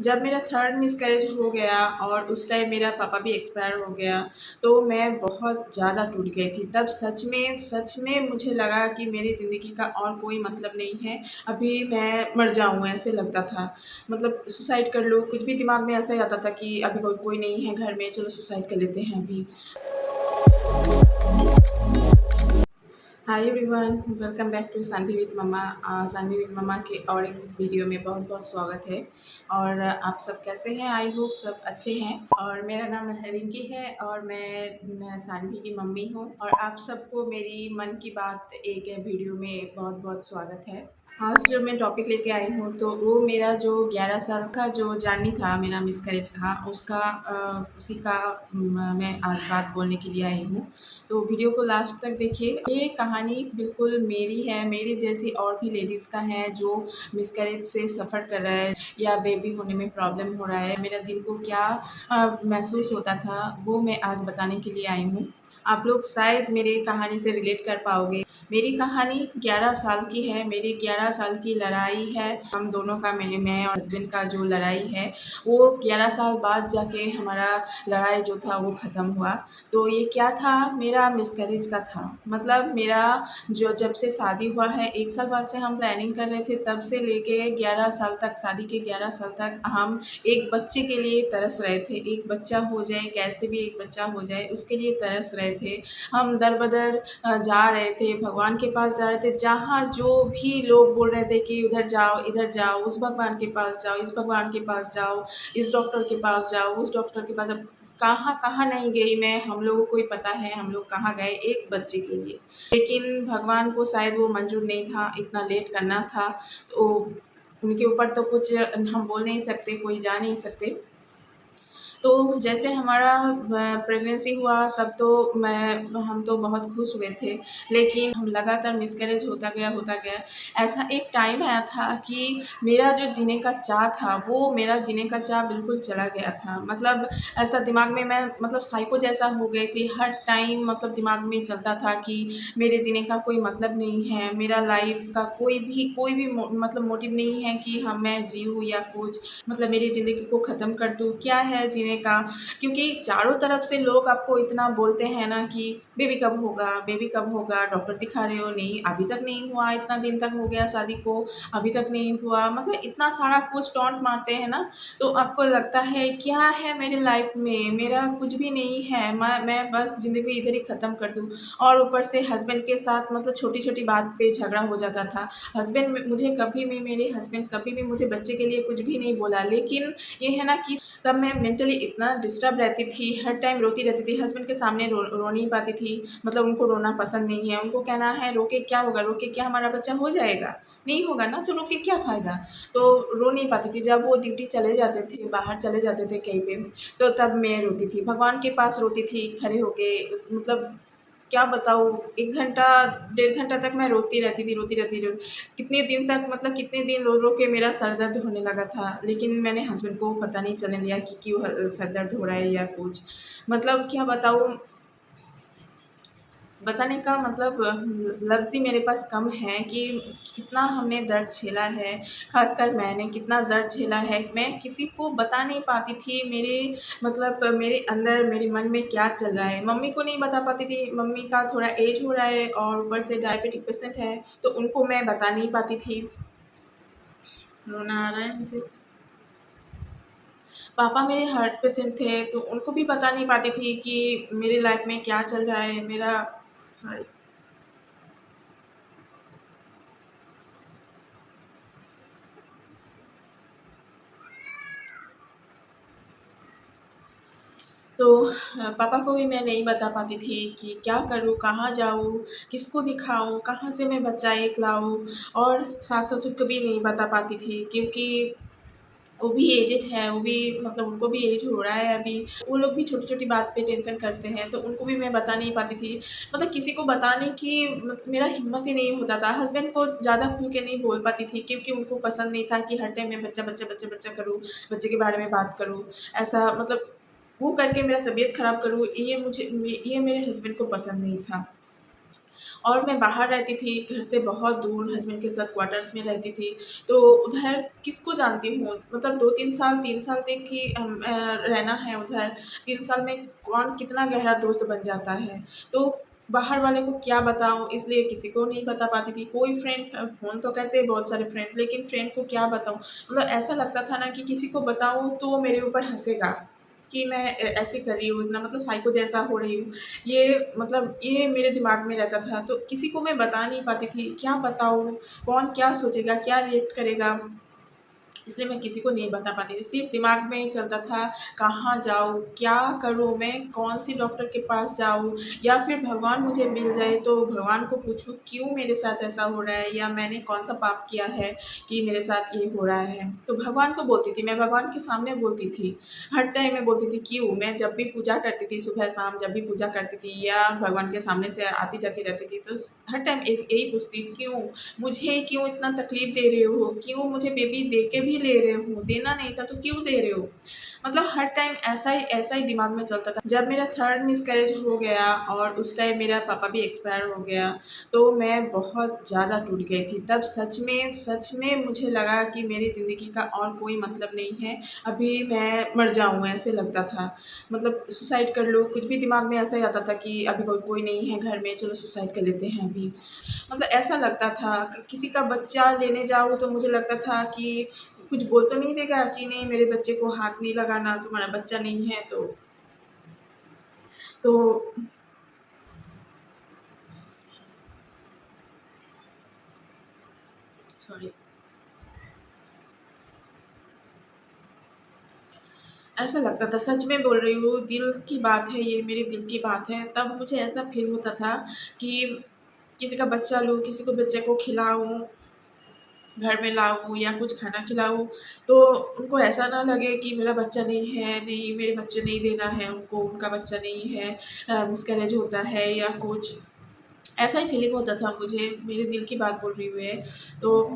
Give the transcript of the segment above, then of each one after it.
जब मेरा third miscarriage हो गया और उस टाइम मेरा पापा भी एक्सपायर हो गया, तो मैं बहुत ज़्यादा टूट गई थी। तब सच में मुझे लगा कि मेरी ज़िंदगी का और कोई मतलब नहीं है, अभी मैं मर जाऊँ ऐसे लगता था। मतलब सुसाइड कर लूँ, कुछ भी दिमाग में ऐसा ही आता था कि अभी कोई कोई नहीं है घर में, चलो सुसाइड कर लेते हैं अभी। Hi everyone, welcome back to Saanvi with mumma. Saanvi with mumma के और एक वीडियो में बहुत बहुत स्वागत है। और आप सब कैसे हैं? आई होप सब अच्छे हैं। और मेरा नाम रिंकी है और मैं सानवी की मम्मी हूँ और आप सबको मेरी मन की बात एक वीडियो में बहुत बहुत स्वागत है। आज जो मैं टॉपिक लेके आई हूँ तो वो मेरा जो 11 साल का जो जर्नी था मेरा मिसकैरेज का उसका उसी का मैं आज बात बोलने के लिए आई हूँ। तो वीडियो को लास्ट तक देखिए। ये कहानी बिल्कुल मेरी है, मेरी जैसी और भी लेडीज़ का है जो मिसकैरेज से सफ़र कर रहा है या बेबी होने में प्रॉब्लम हो रहा है। मेरा दिल को क्या महसूस होता था वो मैं आज बताने के लिए आई हूँ। आप लोग शायद मेरी कहानी से रिलेट कर पाओगे। मेरी कहानी 11 साल की है, मेरी 11 साल की लड़ाई है। हम दोनों का मैं और हस्बैंड का जो लड़ाई है वो 11 साल बाद जाके हमारा लड़ाई जो था वो ख़त्म हुआ। तो ये क्या था? मेरा मिसकैरेज का था। मतलब मेरा जो जब से शादी हुआ है 1 साल बाद से हम प्लानिंग कर रहे थे, तब से लेके 11 साल तक, शादी के 11 साल तक हम एक बच्चे के लिए तरस रहे थे। एक बच्चा हो जाए, कैसे भी एक बच्चा हो जाए उसके लिए तरस रहे थे। हम दर-बदर जा रहे थे, भगवान के पास जा रहे थे। जहाँ जो भी लोग बोल रहे थे कि इधर जाओ, उस भगवान के पास जाओ, इस भगवान के पास जाओ, इस डॉक्टर के पास जाओ, उस डॉक्टर के पास जाओ। कहाँ-कहाँ नहीं गई मैं, हम लोगों को ही पता है हम लोग कहाँ गए एक बच्चे के लिए। लेकिन भगवान को शायद वो मंज़ूर नहीं था, इतना लेट करना था। तो उनके ऊपर तो कुछ हम बोल नहीं सकते, कोई जा नहीं सकते। तो जैसे हमारा प्रेगनेंसी हुआ तब तो हम तो बहुत खुश हुए थे, लेकिन हम लगातार मिसकैरेज होता गया। ऐसा एक टाइम आया था कि मेरा जो जीने का चाह था, वो मेरा जीने का चाह बिल्कुल चला गया था। मतलब ऐसा दिमाग में मैं मतलब साइको जैसा हो गई थी। हर टाइम मतलब दिमाग में चलता था कि मेरे जीने का कोई मतलब नहीं है, मेरा लाइफ़ का कोई भी मतलब मोटिव नहीं है कि मैं जीऊँ या कुछ, मतलब मेरी ज़िंदगी को ख़त्म कर दूँ, क्या है जीने का? क्योंकि चारों तरफ से लोग आपको इतना बोलते हैं ना कि बेबी कब होगा, बेबी कब होगा? डॉक्टर दिखा रहे हो, नहीं अभी तक नहीं हुआ, इतना दिन तक हो गया शादी को, अभी तक नहीं हुआ। मतलब इतना सारा कुछ टॉन्ट मारते हैं ना, तो आपको लगता है क्या है मेरी लाइफ़ में? मेरा कुछ भी नहीं है, मैं बस ज़िंदगी इधर ही ख़त्म कर दूँ। और ऊपर से हस्बैंड के साथ मतलब छोटी-छोटी बात पे झगड़ा हो जाता था। मेरे हस्बैंड कभी भी मुझे बच्चे के लिए कुछ भी नहीं बोला, लेकिन ये है ना कि तब मैं मेंटली इतना डिस्टर्ब रहती थी, हर टाइम रोती रहती थी, हस्बैंड के सामने रो नहीं पाती थी। मतलब उनको रोना पसंद नहीं है, उनको कहना है रो के क्या होगा, रो के क्या हमारा बच्चा हो जाएगा? नहीं होगा ना, तो रो के क्या फ़ायदा? तो रो नहीं पाती थी। जब वो ड्यूटी चले जाते थे, बाहर चले जाते थे कहीं पे, तो तब मैं रोती थी, भगवान के पास रोती थी खड़े होके। मतलब क्या बताऊँ, 1 घंटा, डेढ़ घंटा तक मैं रोती रहती थी। कितने दिन तक, मतलब कितने दिन रो-रो के मेरा सर दर्द होने लगा था, लेकिन मैंने हस्बैंड को पता नहीं चलने दिया कि क्यों सर दर्द हो रहा है या कुछ। मतलब क्या बताऊँ, बताने का मतलब लफ्ज़ ही मेरे पास कम है कि कितना हमने दर्द झेला है, ख़ासकर मैंने कितना दर्द झेला है। मैं किसी को बता नहीं पाती थी मेरे मतलब मेरे अंदर, मेरे मन में क्या चल रहा है। मम्मी को नहीं बता पाती थी, मम्मी का थोड़ा एज हो रहा है और ऊपर से डायबिटिक पेशेंट है, तो उनको मैं बता नहीं पाती थी। रोना आ रहा है मुझे। पापा मेरे हार्ट पेशेंट थे, तो उनको भी बता नहीं पाती थी कि मेरी लाइफ़ में क्या चल रहा है, मेरा सॉरी। तो पापा को भी मैं नहीं बता पाती थी कि क्या करूँ, कहाँ जाऊँ, किसको दिखाऊँ, कहाँ से मैं बच्चा एक लाऊँ। और सास-ससुर को भी नहीं बता पाती थी क्योंकि वो भी एजेड है, वो भी मतलब उनको भी एज हो रहा है अभी। वो लोग भी छोटी-छोटी बात पे टेंशन करते हैं, तो उनको भी मैं बता नहीं पाती थी। मतलब किसी को बताने की मतलब मेरा हिम्मत ही नहीं होता था। हस्बैंड को ज़्यादा खुल के नहीं बोल पाती थी क्योंकि उनको पसंद नहीं था कि हर टाइम मैं बच्चा करूँ, बच्चे के बारे में बात करूँ। ऐसा मतलब वो करके मेरा तबीयत ख़राब करूँ, ये मेरे हस्बैंड को पसंद नहीं था। और मैं बाहर रहती थी, घर से बहुत दूर हस्बैंड के साथ क्वार्टर्स में रहती थी। तो उधर किसको जानती हूँ, मतलब 2-3 साल 3 साल तक ही रहना है उधर। 3 साल में कौन कितना गहरा दोस्त बन जाता है। तो बाहर वाले को क्या बताऊँ, इसलिए किसी को नहीं बता पाती थी। कोई फ्रेंड फ़ोन तो करते हैं बहुत सारे फ्रेंड, लेकिन फ्रेंड को क्या बताऊँ? मतलब ऐसा लगता था ना कि किसी को बताऊँ तो वो मेरे ऊपर हँसेगा कि मैं ऐसे कर रही हूँ, इतना मतलब साइको जैसा हो रही हूँ। ये मेरे दिमाग में रहता था, तो किसी को मैं बता नहीं पाती थी, क्या बताऊँ? कौन क्या सोचेगा, क्या रिएक्ट करेगा? इसलिए मैं किसी को नहीं बता पाती थी। सिर्फ़ दिमाग में ही चलता था, कहाँ जाऊँ, क्या करूँ मैं, कौन-सी डॉक्टर के पास जाऊँ, या फिर भगवान मुझे मिल जाए तो भगवान को पूछूँ क्यों मेरे साथ ऐसा हो रहा है, या मैंने कौन-सा पाप किया है कि मेरे साथ ये हो रहा है। तो भगवान को बोलती थी, मैं भगवान के सामने बोलती थी। हर टाइम मैं बोलती थी क्यों? मैं जब भी पूजा करती थी, सुबह-शाम जब भी पूजा करती थी या भगवान के सामने से आती-जाती रहती थी, तो हर टाइम यही पूछती क्यों? मुझे क्यों इतना तकलीफ़ दे रहे हो? क्यों मुझे बेबी दे के भी ले रहे हो? देना नहीं था तो क्यों दे रहे हो? मतलब हर टाइम ऐसा ही दिमाग में चलता था। जब मेरा 3rd मिसकैरेज हो गया और उस टाइम मेरा पापा भी एक्सपायर हो गया, तो मैं बहुत ज़्यादा टूट गई थी। तब सच में मुझे लगा कि मेरी ज़िंदगी का और कोई मतलब नहीं है, अभी मैं मर जाऊँ ऐसे लगता था। मतलब सुसाइड कर लूँ, कुछ भी दिमाग में ऐसा ही आता था कि अभी कोई नहीं है घर में, चलो सुसाइड कर लेते हैं अभी। मतलब ऐसा लगता था किसी का बच्चा लेने जाऊँ तो मुझे लगता था कि कुछ बोल तो नहीं देगा कि नहीं मेरे बच्चे को हाथ नहीं लगाना, तुम्हारा बच्चा नहीं है तो सॉरी। ऐसा लगता था, सच में बोल रही हूँ, दिल की बात है ये, मेरे दिल की बात है। तब मुझे ऐसा फ़ील होता था कि किसी का बच्चा लूँ, किसी को बच्चे को खिलाऊँ, घर में लाऊँ या कुछ खाना खिलाऊँ, तो उनको ऐसा ना लगे कि मेरा बच्चा नहीं है, नहीं मेरे बच्चे नहीं देना है उनको, उनका बच्चा नहीं है, मिसकैरेज होता है या कुछ। ऐसा ही फ़ीलिंग होता था मुझे, मेरे दिल की बात बोल रही हूँ ये। तो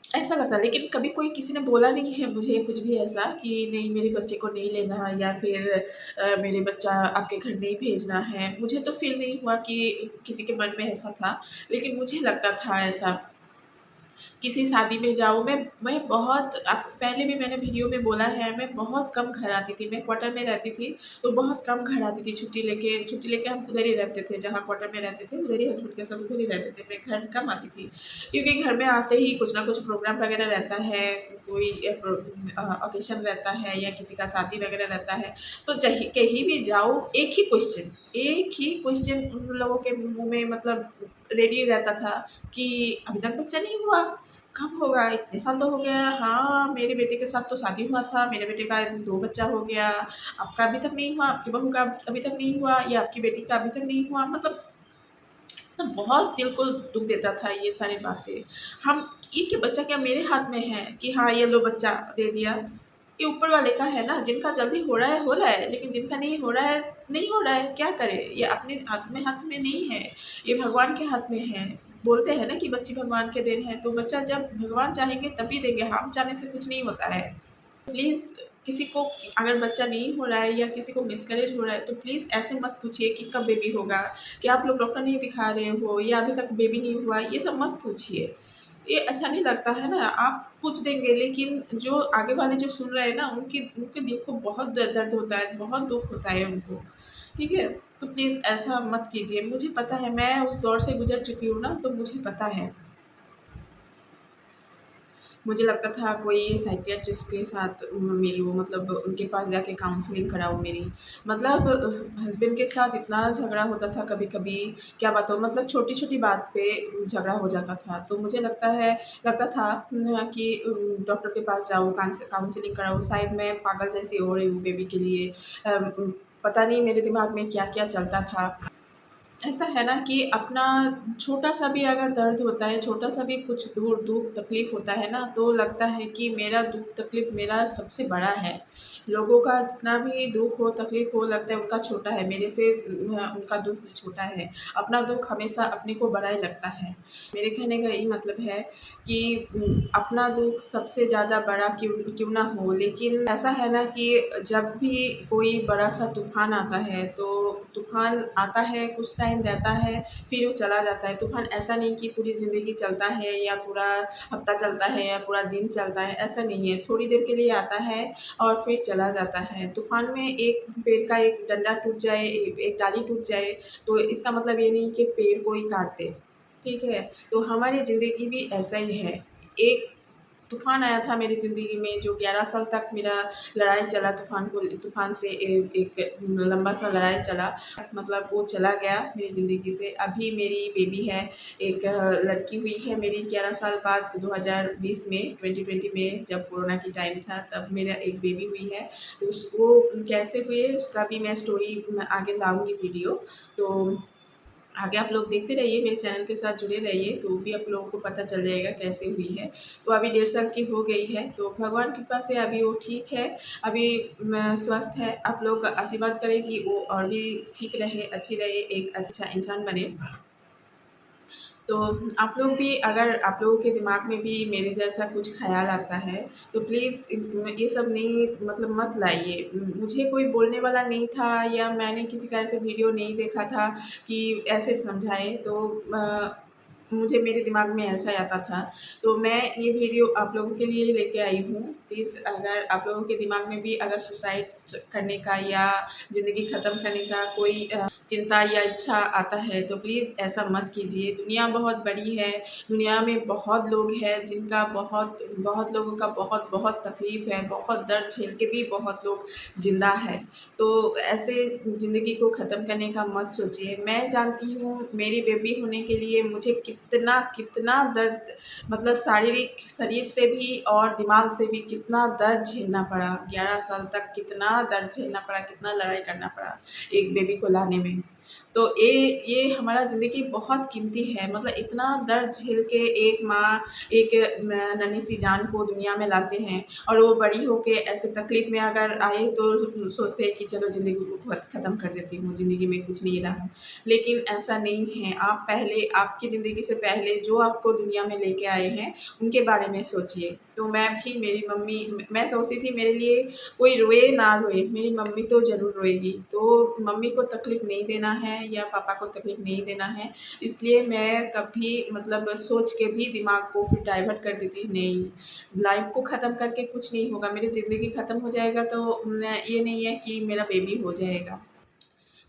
ऐसा लगता, लेकिन कभी कोई किसी ने बोला नहीं है मुझे कुछ भी ऐसा कि नहीं मेरे बच्चे को नहीं लेना या फिर मेरे बच्चा आपके घर नहीं भेजना है। मुझे तो फ़ील नहीं हुआ कि किसी के मन में ऐसा था, लेकिन मुझे लगता था ऐसा। किसी शादी में जाऊँ, मैं बहुत पहले भी मैंने वीडियो में बोला है, मैं बहुत कम घर आती थी। मैं क्वार्टर में रहती थी, तो बहुत कम घर आती थी छुट्टी लेके हम उधर ही रहते थे, जहाँ क्वार्टर में रहते थे, उधर ही हस्बैंड के साथ उधर ही रहते थे। मैं घर कम आती थी, क्योंकि घर में आते ही कुछ ना कुछ प्रोग्राम वगैरह रहता है, कोई ऑकेशन रहता है या किसी का शादी वगैरह रहता है, तो जहीं कहीं भी जाओ एक ही क्वेश्चन उन लोगों के मुँह में मतलब रेडी रहता था कि अभी तक बच्चा नहीं हुआ, कब होगा? इतने साल तो हो गया। हाँ, मेरे बेटे के साथ तो शादी हुआ था, मेरे बेटे का 2 बच्चा हो गया, आपका अभी तक नहीं हुआ, आपकी बहू का अभी तक नहीं हुआ या आपकी बेटी का अभी तक नहीं हुआ। मतलब तो बहुत दिल को दुःख देता था ये सारी बातें। हम ये कि बच्चा क्या मेरे हाथ में है कि हाँ, ये लो बच्चा दे दिया। ये ऊपर वाले का है ना, जिनका जल्दी हो रहा है, लेकिन जिनका नहीं हो रहा है, नहीं हो रहा है, क्या करें? ये अपने हाथ में नहीं है, ये भगवान के हाथ में है। बोलते हैं ना कि बच्ची भगवान के देन है, तो बच्चा जब भगवान चाहेंगे तभी देंगे, हम चाहने से कुछ नहीं होता है। प्लीज़ किसी को अगर बच्चा नहीं हो रहा है या किसी को मिसकैरेज हो रहा है तो प्लीज़ ऐसे मत पूछिए कि कब बेबी होगा, क्या आप लोग डॉक्टर नहीं दिखा रहे हो या अभी तक बेबी नहीं हुआ, ये सब मत पूछिए। ये अच्छा नहीं लगता है ना, आप पूछ देंगे लेकिन जो आगे वाले जो सुन रहे हैं ना उनके उनके दिल को बहुत दर्द होता है, बहुत दुःख होता है उनको, ठीक है? तो प्लीज़ ऐसा मत कीजिए। मुझे पता है मैं उस दौर से गुज़र चुकी हूँ ना, तो मुझे पता है। मुझे लगता था कोई साइकियाट्रिस्ट के साथ मिलूँ, मतलब उनके पास जाके काउंसलिंग कराऊँ मेरी। मतलब हस्बैंड के साथ इतना झगड़ा होता था कभी-कभी, क्या बताऊँ, मतलब छोटी-छोटी बात पे झगड़ा हो जाता था। तो मुझे लगता था कि डॉक्टर के पास जाऊँ, काउंसलिंग कराऊँ, शायद मैं पागल जैसी हो रही हूँ बेबी के लिए। पता नहीं मेरे दिमाग में क्या-क्या चलता था। ऐसा है ना कि अपना छोटा-सा भी अगर दर्द होता है, छोटा-सा भी कुछ दुःख तकलीफ़ होता है ना, तो लगता है कि मेरा दुःख तकलीफ़ मेरा सबसे बड़ा है। लोगों का जितना भी दुःख हो, तकलीफ़ हो, लगता है उनका छोटा है, मेरे से उनका दुःख छोटा है। अपना दुःख हमेशा अपने को बड़ा ही लगता है। मेरे कहने का यही मतलब है कि अपना दुःख सबसे ज़्यादा बड़ा क्यों क्यों ना हो, लेकिन ऐसा है ना कि जब भी कोई बड़ा-सा तूफ़ान आता है, तो तूफ़ान आता है, कुछ टाइम रहता है, फिर वो चला जाता है। तूफ़ान ऐसा नहीं कि पूरी ज़िंदगी चलता है या पूरा हफ़्ता चलता है या पूरा दिन चलता है, ऐसा नहीं है। थोड़ी देर के लिए आता है और फिर चला जाता है। तूफ़ान में एक पेड़ का एक डंडा टूट जाए, एक डाली टूट जाए, तो इसका मतलब ये नहीं कि पेड़ को ही काट दे, ठीक है? तो हमारी ज़िंदगी भी ऐसा ही है। एक तूफ़ान आया था मेरी ज़िंदगी में, जो 11 साल तक मेरा लड़ाई चला तूफ़ान से, एक लंबा-सा लड़ाई चला। मतलब वो चला गया मेरी ज़िंदगी से। अभी मेरी बेबी है, एक लड़की हुई है मेरी 11 साल बाद, 2020 में, 2020 में, जब कोरोना की टाइम था, तब मेरा एक बेबी हुई है। तो वो कैसे हुई है उसका भी मैं स्टोरी आगे लाऊँगी वीडियो। तो आगे आप लोग देखते रहिए, मेरे चैनल के साथ जुड़े रहिए, तो भी आप लोगों को पता चल जाएगा कैसे हुई है। तो अभी 1.5 साल की हो गई है, तो भगवान की कृपा से अभी वो ठीक है, अभी स्वस्थ है। आप लोग आशीर्वाद करें कि वो और भी ठीक रहे, अच्छी रहे, एक अच्छा इंसान बने। तो आप लोग भी, अगर आप लोगों के दिमाग में भी मेरे जैसा कुछ ख़्याल आता है, तो प्लीज़ ये सब नहीं, मतलब मत लाइए। मुझे कोई बोलने वाला नहीं था, या मैंने किसी का ऐसे वीडियो नहीं देखा था कि ऐसे समझाए, तो मुझे मेरे दिमाग में ऐसा ही आता था। तो मैं ये वीडियो आप लोगों के लिए लेके आई हूँ। प्लीज़, अगर आप लोगों के दिमाग में भी अगर सुसाइड करने का या ज़िंदगी ख़त्म करने का कोई चिंता या इच्छा आता है, तो प्लीज़ ऐसा मत कीजिए। दुनिया बहुत बड़ी है, दुनिया में बहुत लोग हैं जिनका बहुत लोगों का बहुत तकलीफ़ है, बहुत दर्द झेल के भी बहुत लोग ज़िंदा हैं। तो ऐसे ज़िंदगी को ख़त्म करने का मत सोचिए। मैं जानती हूँ मेरी बेबी होने के लिए मुझे कितना दर्द, मतलब शारीरिक शरीर से भी और दिमाग से भी कितना दर्द झेलना पड़ा। 11 साल तक कितना दर्द झेलना पड़ा, कितना लड़ाई करना पड़ा एक बेबी को लाने में। तो ये हमारा ज़िंदगी बहुत कीमती है, मतलब इतना दर्द झेल के एक माँ एक नन्ही सी जान को दुनिया में लाते हैं, और वो बड़ी होके ऐसे तकलीफ़ में अगर आए तो सोचते हैं कि चलो ज़िंदगी को ख़त्म कर देती हूँ, ज़िंदगी में कुछ नहीं रहा। लेकिन ऐसा नहीं है। आप पहले, आपकी ज़िंदगी से पहले जो आपको दुनिया में लेके आए हैं, उनके बारे में सोचिए। तो मैं भी, मेरी मम्मी, मैं सोचती थी मेरे लिए कोई रोए ना रोए, मेरी मम्मी तो ज़रूर रोएगी। तो मम्मी को तकलीफ़ नहीं देना है या पापा को तकलीफ़ नहीं देना है, इसलिए मैं कभी, मतलब सोच के भी दिमाग को फिर डाइवर्ट कर देती, नहीं, लाइफ़ को ख़त्म करके कुछ नहीं होगा। मेरी ज़िंदगी ख़त्म हो जाएगा तो ये नहीं है कि मेरा बेबी हो जाएगा।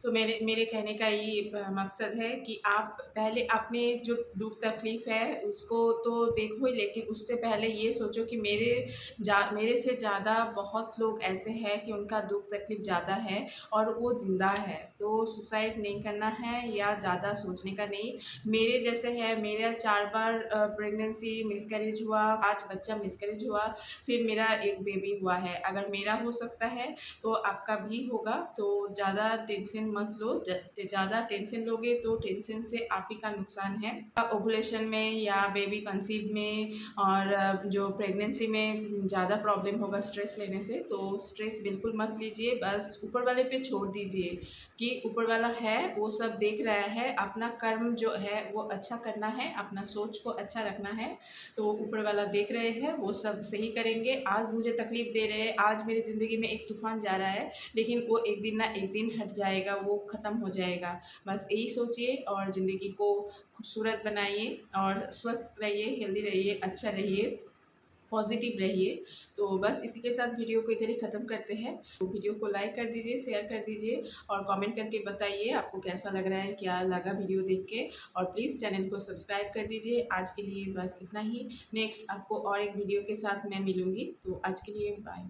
तो मेरे मेरे कहने का ये मकसद है कि आप पहले अपने जो दुःख तकलीफ़ है उसको तो देखो ही, लेकिन उससे पहले ये सोचो कि मेरे से ज़्यादा बहुत लोग ऐसे हैं कि उनका दुःख तकलीफ़ ज़्यादा है और वो ज़िंदा है। तो सुसाइड नहीं करना है या ज़्यादा सोचने का नहीं। मेरे जैसे है, मेरा 4 बार प्रेगनेंसी मिसकैरेज हुआ, 5 बच्चा मिसकैरेज हुआ, फिर मेरा एक बेबी हुआ है। अगर मेरा हो सकता है तो आपका भी होगा। तो ज़्यादा टेंशन मत लो, ज़्यादा टेंशन लोगे तो टेंशन से आप ही का नुकसान है। ओवुलेशन में या बेबी कंसीव में और जो प्रेगनेंसी में ज़्यादा प्रॉब्लम होगा स्ट्रेस लेने से, तो स्ट्रेस बिल्कुल मत लीजिए, बस ऊपर वाले पे छोड़ दीजिए कि ऊपर वाला है, वो सब देख रहा है। अपना कर्म जो है वो अच्छा करना है, अपना सोच को अच्छा रखना है, तो ऊपर वाला देख रहे हैं, वो सब सही करेंगे। आज मुझे तकलीफ़ दे रहे हैं, आज मेरी ज़िंदगी में एक तूफ़ान जा रहा है, लेकिन वो एक दिन ना एक दिन हट जाएगा, वो ख़त्म हो जाएगा। बस यही सोचिए और ज़िंदगी को खूबसूरत बनाइए और स्वस्थ रहिए, हेल्दी रहिए, अच्छा रहिए, पॉजिटिव रहिए। तो बस इसी के साथ वीडियो को इधर ही ख़त्म करते हैं। तो वीडियो को लाइक कर दीजिए, शेयर कर दीजिए और कमेंट करके बताइए आपको कैसा लग रहा है, क्या लगा वीडियो देख के, और प्लीज़ चैनल को सब्सक्राइब कर दीजिए। आज के लिए बस इतना ही। नेक्स्ट आपको और एक वीडियो के साथ मैं मिलूँगी। तो आज के लिए बाय।